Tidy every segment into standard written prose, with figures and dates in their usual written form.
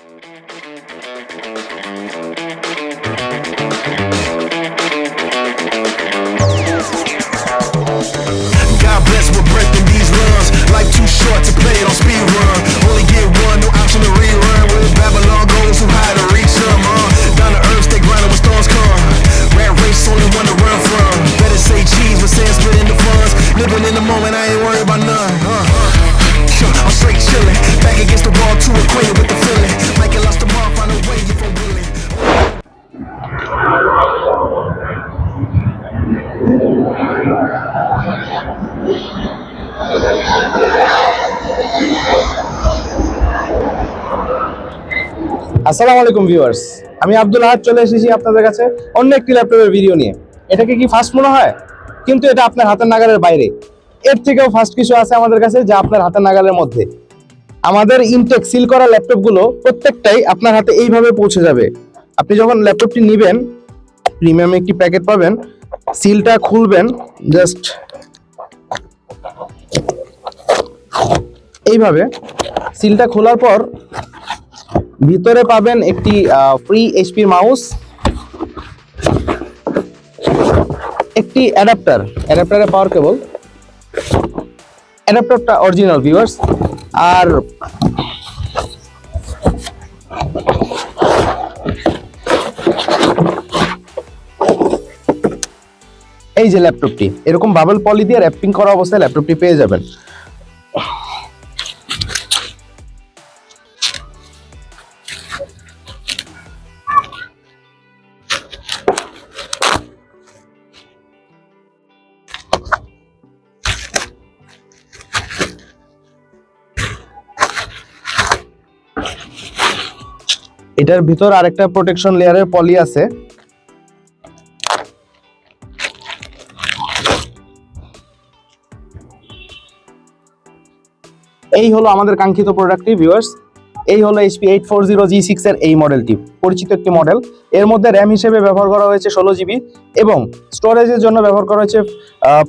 God bless, we're breaking these runs. Life too short to play it on speed run. Only get one, no option to rerun. Where Babylon goes, too high to reach some. Down to earth, stay grinding when storms come. Rat race, only one to run from. Better say cheese, but saying split in the funds. Living in the moment, I ain't worried about none. I'm straight chillin', back against the wall, too acquainted with the feeling. Like you lost the mark, find a way if I'm willing. আসসালামু আলাইকুম viewers, আমি আব্দুল আহাদ চলে এসেছি আপনাদের কাছে অন্য একটি ল্যাপটপের ভিডিও নিয়ে। এটাকে কি ফাস্ট মনে হয়? কিন্তু এটা আপনার হাতের নাগালের বাইরে। এর থেকেও ফাস্ট কিছু আছে আমাদের কাছে যা আপনার হাতের নাগালের মধ্যে। আমাদের ইনটেক সিল করা ল্যাপটপগুলো প্রত্যেকটাই আপনার হাতে এইভাবে পৌঁছে যাবে। আপনি যখন ল্যাপটপটি নেবেন, প্রিমিয়াম একটি প্যাকেট পাবেন, সিলটা খুলবেন জাস্ট এইভাবে। সিলটা খোলার পর ভিতরে পাবেন একটি ফ্রি এইচপি মাউস, একটি অ্যাডাপ্টারে পাওয়ার কেবল। অ্যাডাপ্টারটা অরিজিনাল ভিউয়ার্স। আর এই যে ল্যাপটপটি এরকম বাবল পলি দিয়ে র্যাপিং করা অবস্থায় ল্যাপটপটি পেয়ে যাবেন। এটার ভিতর আরেকটা প্রোটেকশন লেয়ারের পলি আছে। এই হলো আমাদের কাঙ্ক্ষিত প্রোডাক্টটি ভিউয়ার্স। এই হলো HP 840G6 এর এই মডেলটি, পরিচিত একটি মডেল। এর মধ্যে র্যাম হিসেবে ব্যবহার করা হয়েছে 16 GB এবং স্টোরেজের জন্য ব্যবহার করা হয়েছে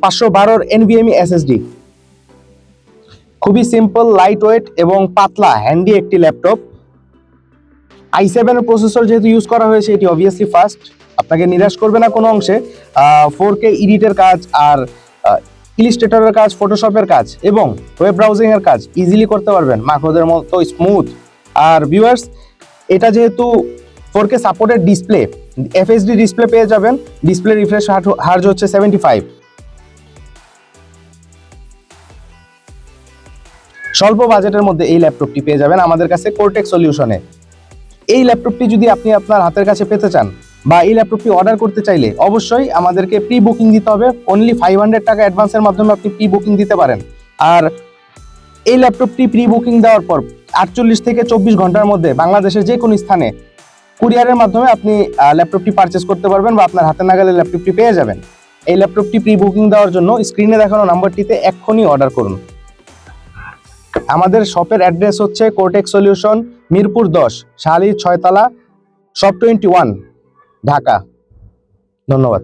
512 NVMe SSD। খুবই সিম্পল, লাইট ওয়েট এবং পাতলা হ্যান্ডি একটি ল্যাপটপ। i7 এর প্রসেসর যেহেতু ইউজ করা হয়েছে, এটি অবভিয়াসলি ফাস্ট, আপনাকে নিরাশ করবে না কোনো অংশে। 4K এডিটের কাজ আর ইলিস্ট্রেটরের কাজ, ফটোশপের কাজ এবং ওয়েব ব্রাউজিং এর কাজ ইজিলি করতে পারবেন, মাকোদের মতো স্মুথ। আর ভিউয়ার্স, এটা যেহেতু 4K supported display, FHD display পেয়ে যাবেন। ডিসপ্লে রিফ্রেশ হার্জ হচ্ছে 75। স্বল্প বাজেটের মধ্যে এই ল্যাপটপটি পেয়ে যাবেন আমাদের কাছে কোরটেক্স সলিউশনে। এই ল্যাপটপটি যদি আপনি আপনার হাতের কাছে পেতে চান বা এই ল্যাপটপটি অর্ডার করতে চাইলে অবশ্যই আমাদেরকে প্রি বুকিং দিতে হবে। অনলি 500 টাকা অ্যাডভান্সের মাধ্যমে আপনি প্রি বুকিং দিতে পারেন। আর এই ল্যাপটপটি প্রি বুকিং দেওয়ার পর 48 থেকে 24 ঘন্টার মধ্যে বাংলাদেশের যে কোনো স্থানে কুরিয়ারের মাধ্যমে আপনি ল্যাপটপটি পারচেস করতে পারবেন বা আপনার হাতের নাগালে ল্যাপটপটি পেয়ে যাবেন। এই ল্যাপটপটি প্রি বুকিং দেওয়ার জন্য স্ক্রিনে দেখানো নাম্বারটিতে এক্ষুনি অর্ডার করুন। আমাদের শপের অ্যাড্রেস হচ্ছে কোরটেক্স সলিউশন, মিরপুর 10, শাহালির 6 তলা, শপ 21, ঢাকা। ধন্যবাদ।